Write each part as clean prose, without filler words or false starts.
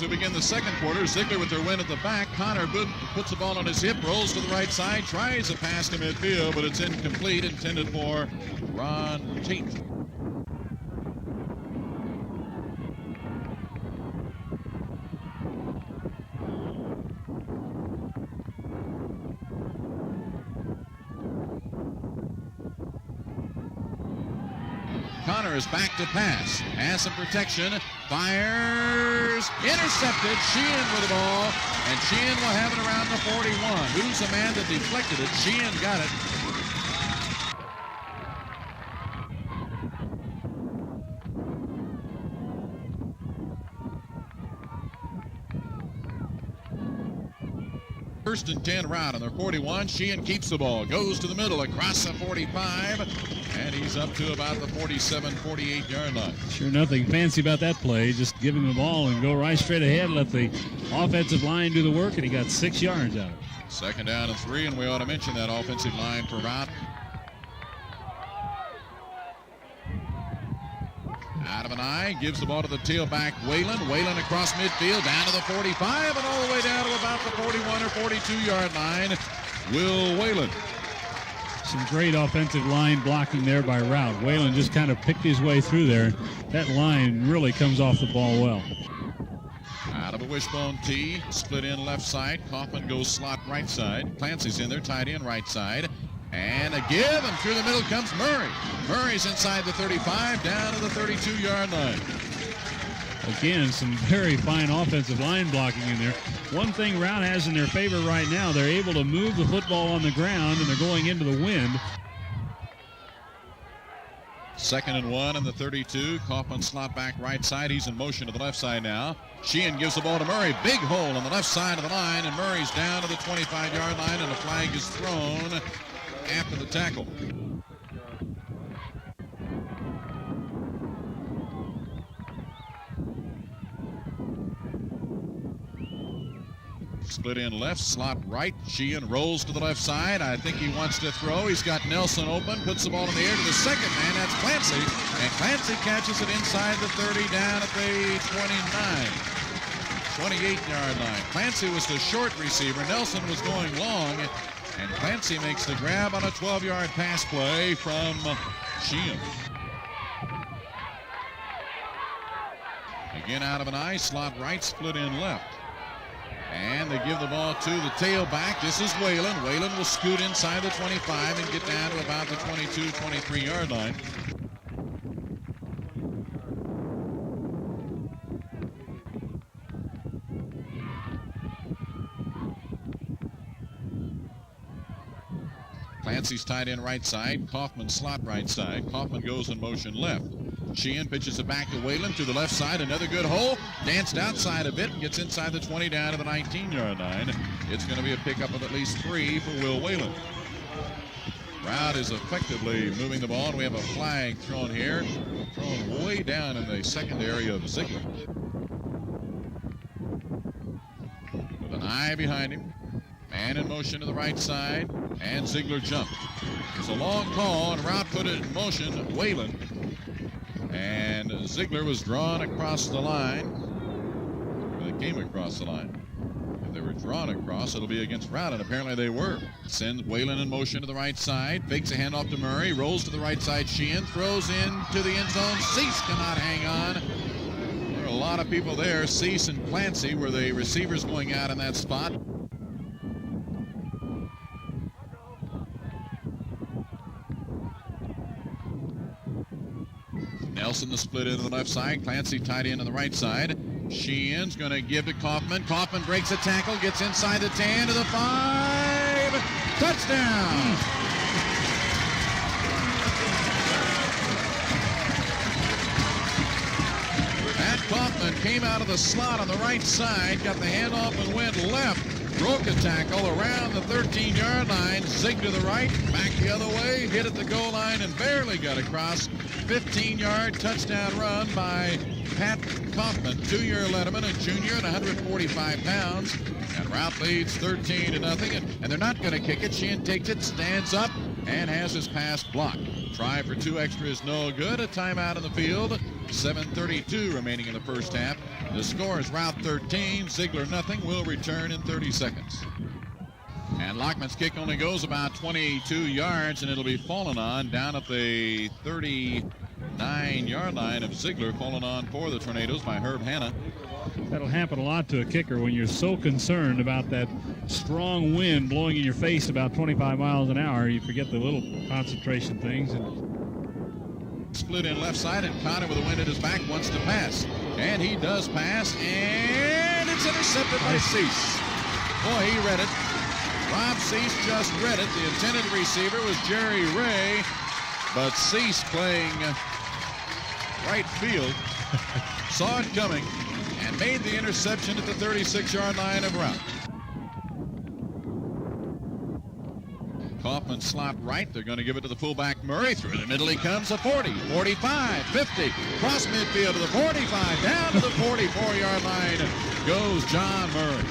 as we begin the second quarter. Zeigler with their win at the back. Connor puts the ball on his hip, rolls to the right side, tries a pass to midfield, but it's incomplete, intended for Ron Tate. Connor is back to pass. Has some protection. Fires. Intercepted. Sheehan with the ball. And Sheehan will have it around the 41. Who's the man that deflected it? Sheehan got it. First and 10 Routt on their 41. Sheehan keeps the ball, goes to the middle across the 45, and he's up to about the 47, 48-yard line. Sure, nothing fancy about that play. Just give him the ball and go right straight ahead. Let the offensive line do the work, and he got 6 yards out of it. Second down and 3, and we ought to mention that offensive line for Routt. Out of an eye, gives the ball to the tailback, Whalen. Whalen across midfield, down to the 45, and all the way down to about the 41 or 42-yard line. Will Whalen. Some great offensive line blocking there by Routt. Whalen just kind of picked his way through there. That line really comes off the ball well. Out of a wishbone tee, split in left side. Kaufman goes slot right side. Clancy's in there, tight end right side. And a give, and through the middle comes Murray. Murray's inside the 35, down to the 32-yard line. Again, some very fine offensive line blocking in there. One thing Routt has in their favor right now, they're able to move the football on the ground, and they're going into the wind. Second and 1 in the 32. Kaufman slot back right side. He's in motion to the left side now. Sheehan gives the ball to Murray. Big hole on the left side of the line, and Murray's down to the 25-yard line, and a flag is thrown after the tackle. Split in left, slot right. Sheehan rolls to the left side. I think he wants to throw. He's got Nelson open, puts the ball in the air to the second man. That's Clancy. And Clancy catches it inside the 30, down at the 28-yard line. Clancy was the short receiver. Nelson was going long. And Clancy makes the grab on a 12-yard pass play from Sheehan. Again out of an eye, slot right, split in left. And they give the ball to the tailback. This is Whalen. Whalen will scoot inside the 25 and get down to about the 22, 23-yard line. Clancy's tight end right side. Kaufman slot right side. Kaufman goes in motion left. Sheehan pitches it back to Whalen to the left side. Another good hole. Danced outside a bit and gets inside the 20 down to the 19-yard line. It's going to be a pickup of at least 3 for Will Whalen. Routt is effectively moving the ball, and we have a flag thrown here. Thrown way down in the secondary of Zeigler. With an eye behind him. Man in motion to the right side, and Zeigler jumped. It's a long call, and Routt put it in motion, Whalen. And Zeigler was drawn across the line. They came across the line. If they were drawn across, it'll be against Routt, and apparently they were. Sends Whalen in motion to the right side, fakes a handoff to Murray, rolls to the right side, Sheehan, throws into the end zone. Cease cannot hang on. There are a lot of people there. Cease and Clancy were the receivers going out in that spot. Nelson the split into the left side. Clancy tight end to the right side. Sheehan's going to give to Kaufman. Kaufman breaks a tackle, gets inside the 10 to the 5. Touchdown! Pat Kaufman came out of the slot on the right side, got the handoff and went left. Broke a tackle around the 13-yard line. Zig to the right, back the other way, hit at the goal line and barely got across. 15-yard touchdown run by Pat Kaufman, 2-year letterman, a junior at 145 pounds. And Routt leads 13-0. And they're not going to kick it. Sheehan takes it, stands up, and has his pass blocked. Try for 2 extra is no good. A timeout in the field. 7:32 remaining in the first half. The score is Routt 13, Zeigler nothing. We'll return in 30 seconds. And Lockman's kick only goes about 22 yards, and it'll be fallen on down at the 39-yard line of Zeigler, fallen on for the Tornadoes by Herb Hanna. That'll happen a lot to a kicker when you're so concerned about that strong wind blowing in your face about 25 miles an hour. You forget the little concentration things. Split in left side, and Connor with the wind at his back wants to pass. And he does pass, and it's intercepted by Cease. Boy, he read it. Rob Cease just read it. The intended receiver was Jerry Ray, but Cease, playing right field, saw it coming and made the interception at the 36-yard line of Routt. Kaufman slot right. They're going to give it to the fullback Murray. Through the middle he comes, a 40, 45, 50, cross midfield to the 45, down to the 44-yard line goes John Murray.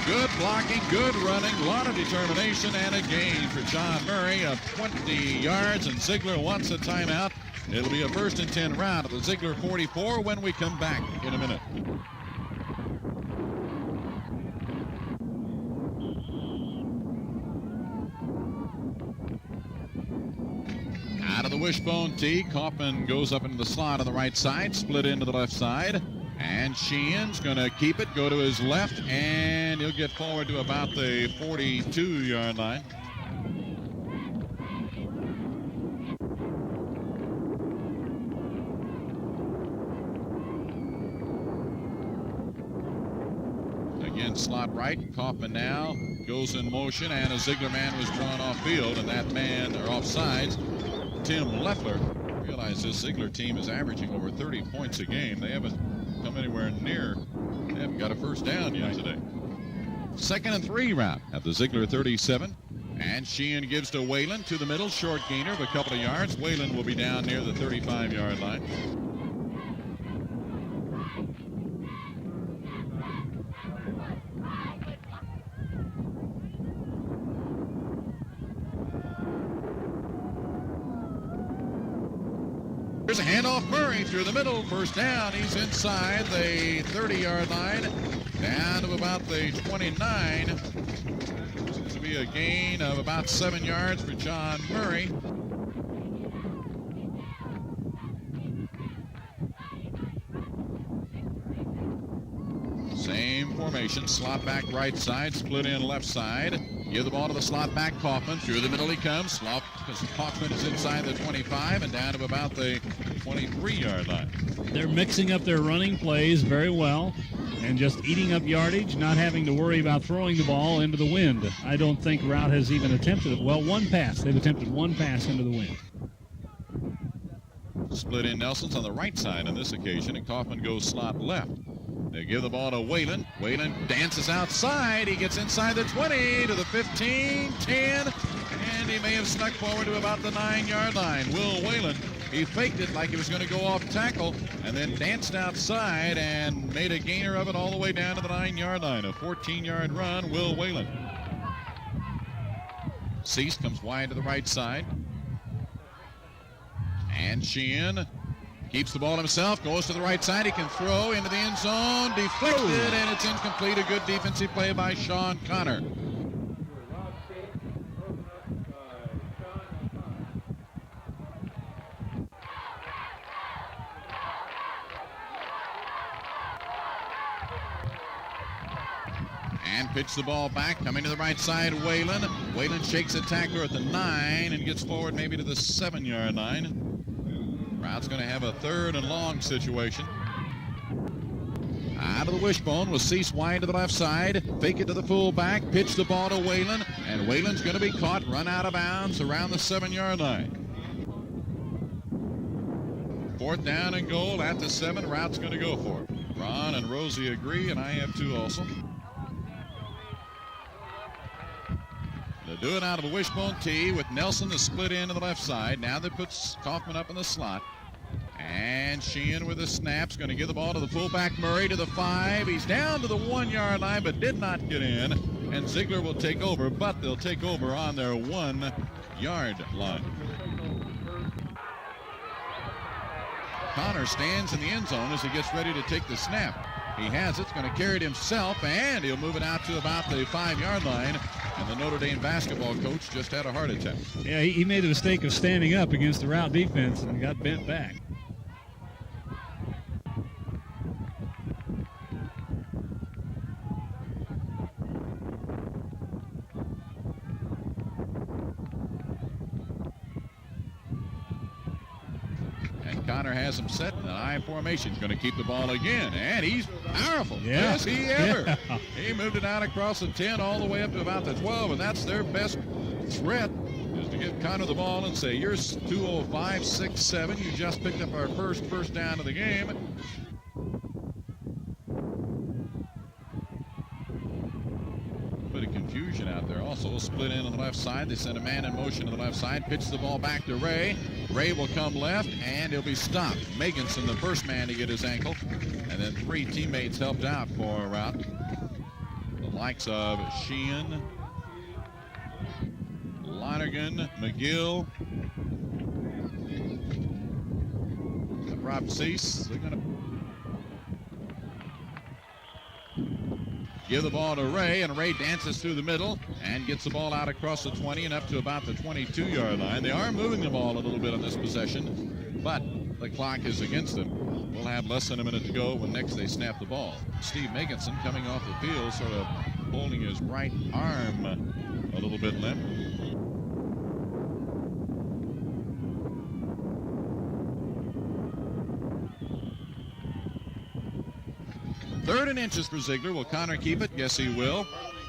Good blocking, good running, a lot of determination, and a gain for John Murray of 20 yards, and Zeigler wants a timeout. It'll be a 1st and 10 round at the Zeigler 44 when we come back in a minute. Out of the wishbone tee, Kaufman goes up into the slot on the right side, split into the left side. And Sheehan's going to keep it, go to his left, and he'll get forward to about the 42-yard line. Again, slot right. Kaufman now goes in motion, and a Zeigler man was drawn off field, and that man, or off sides, Tim Leffler. Realize this Zeigler team is averaging over 30 points a game. They haven't come anywhere near. They haven't got a first down yet today. 2nd and 3 round at the Zeigler 37. And Sheehan gives to Whalen to the middle. Short gainer of a couple of yards. Whalen will be down near the 35-yard line. Here's a handoff, Murray through the middle, 1st down. He's inside the 30-yard line, down to about the 29. Seems to be a gain of about 7 yards for John Murray. Same formation, slot back right side, split in left side. Give the ball to the slot back, Kaufman. Through the middle he comes. Kaufman is inside the 25 and down to about the 23-yard line. They're mixing up their running plays very well and just eating up yardage, not having to worry about throwing the ball into the wind. I don't think Routt has even attempted it. Well, one pass. They've attempted one pass into the wind. Split in Nelson's on the right side on this occasion, and Kaufman goes slot left. They give the ball to Whalen. Whalen dances outside. He gets inside the 20 to the 15, 10, and he may have snuck forward to about the 9-yard line. Will Whalen, he faked it like he was going to go off tackle and then danced outside and made a gainer of it all the way down to the 9-yard line. A 14-yard run, Will Whalen. Cease comes wide to the right side. And Sheehan keeps the ball himself, goes to the right side. He can throw into the end zone, deflected, and it's incomplete. A good defensive play by Sean Connor. And pitch the ball back, coming to the right side, Whalen. Whalen shakes a tackler at the 9 and gets forward maybe to the 7-yard line. Rout's going to have a 3rd and long situation. Out of the wishbone with Cease wide to the left side. Fake it to the fullback. Pitch the ball to Whalen. And Whalen's going to be caught, run out of bounds around the 7-yard line. 4th down and goal at the 7. Rout's going to go for it. Ron and Rosie agree, and I have too also. They'll do it out of a wishbone tee with Nelson the split in to the left side. Now they put Kaufman up in the slot. And Sheehan with the snaps, going to give the ball to the fullback Murray to the 5. He's down to the 1-yard line, but did not get in. And Zeigler will take over, but they'll take over on their 1-yard line. Connor stands in the end zone as he gets ready to take the snap. He has it, going to carry it himself, and he'll move it out to about the 5-yard line. And the Notre Dame basketball coach just had a heart attack. Yeah, he made the mistake of standing up against the Routt defense and got bent back. Connor has him set in an I formation. He's going to keep the ball again, and he's powerful. Yeah. Is he ever? Yeah. He moved it out across the 10 all the way up to about the 12, and that's their best threat, is to give Connor the ball and say, you're 2:05.67. You just picked up our first down of the game. Bit of confusion out there. Also split in on the left side. They send a man in motion to the left side. Pitch the ball back to Ray. Ray will come left, and he'll be stopped. Meganson, the first man to get his ankle. And then 3 teammates helped out for Routt. The likes of Sheehan, Lonergan, McGill, Rob Cease. They're going to give the ball to Ray, and Ray dances through the middle and gets the ball out across the 20 and up to about the 22-yard line. They are moving the ball a little bit on this possession, but the clock is against them. We'll have less than a minute to go when next they snap the ball. Steve Meganson coming off the field, sort of holding his right arm a little bit limp. Third and inches for Zeigler. Will Connor keep it? Yes, he will.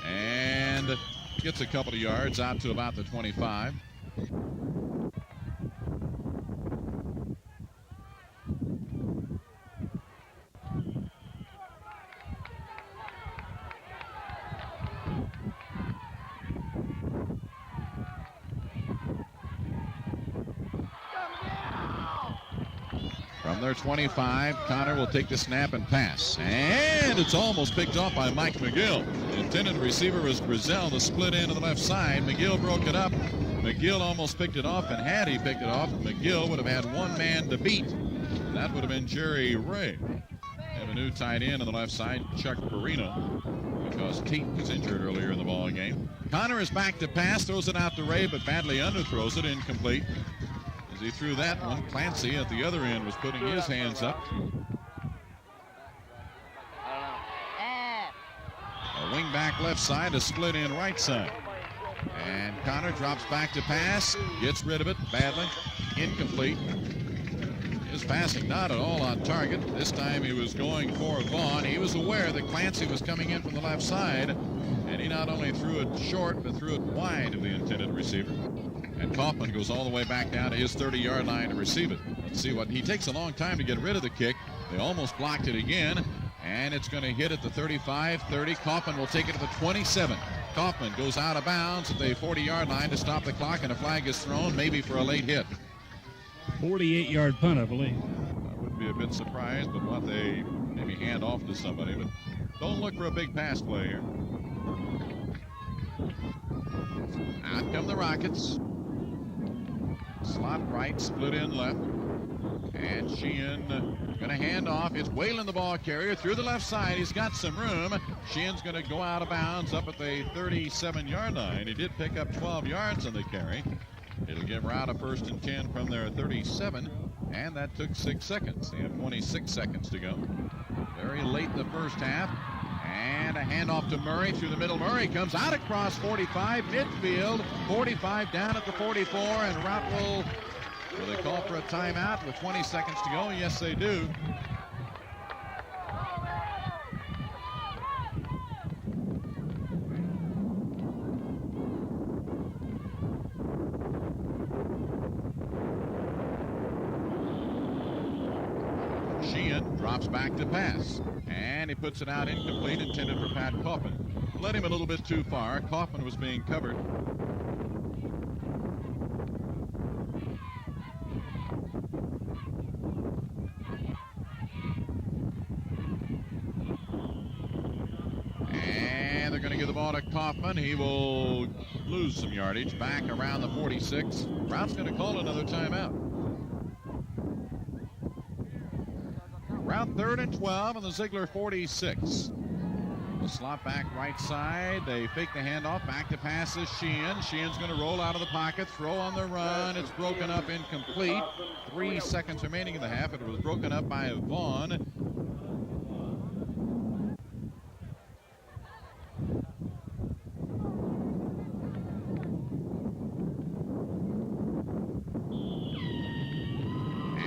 And gets a couple of yards out to about the 25. From their 25, Connor will take the snap and pass. And it's almost picked off by Mike McGill. The intended receiver was Grizel, the split end to the left side. McGill broke it up. McGill almost picked it off, and had he picked it off, McGill would have had one man to beat. And that would have been Jerry Ray. Have a new tight end on the left side, Chuck Perino, because Tate was injured earlier in the ball game. Connor is back to pass, throws it out to Ray, but badly underthrows it, incomplete. He threw that one. Clancy at the other end was putting his hands up. A wing back left side, a split in right side. And Connor drops back to pass, gets rid of it badly, incomplete. His passing not at all on target. This time he was going for Vaughn. He was aware that Clancy was coming in from the left side, and he not only threw it short, but threw it wide of the intended receiver. And Kaufman goes all the way back down to his 30-yard line to receive it. Let's see what he takes a long time to get rid of the kick. They almost blocked it again, and it's going to hit at the 35, 30. Kaufman will take it to the 27. Kaufman goes out of bounds at the 40-yard line to stop the clock, and a flag is thrown, maybe for a late hit. 48-yard punt, I believe. I wouldn't be a bit surprised, but what they maybe hand off to somebody. But don't look for a big pass play here. Out come the Rockets. Slot right, split in left. And Sheehan going to hand off. It's Whalen, the ball carrier, through the left side. He's got some room. Sheehan's going to go out of bounds up at the 37-yard line. He did pick up 12 yards on the carry. It'll give Routt a 1st and 10 from their 37, and that took 6 seconds. They have 26 seconds to go. Very late in the first half. And a handoff to Murray through the middle. Murray comes out across 45, midfield, 45 down at the 44, and Routt will they call for a timeout with 20 seconds to go? Yes, they do. Sheehan drops back to pass. And he puts it out incomplete, intended for Pat Kaufman. Led him a little bit too far. Kaufman was being covered. And they're going to give the ball to Kaufman. He will lose some yardage back around the 46. Rout's going to call another timeout. Routt 3rd and 12 on the Zeigler 46. The slot back right side. They fake the handoff. Back to pass is Sheehan. Sheehan's going to roll out of the pocket. Throw on the run. It's broken up, incomplete. 3 seconds remaining in the half. It was broken up by Vaughn.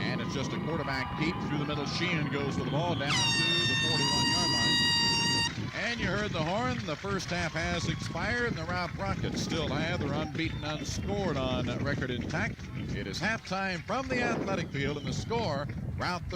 And it's just a quarterback peep through the middle. Sheehan goes for the ball down to the 41-yard line. And you heard the horn. The first half has expired, and the Routt Rockets still have their unbeaten, unscored on record intact. It is halftime from the athletic field, and the score, Routt 30.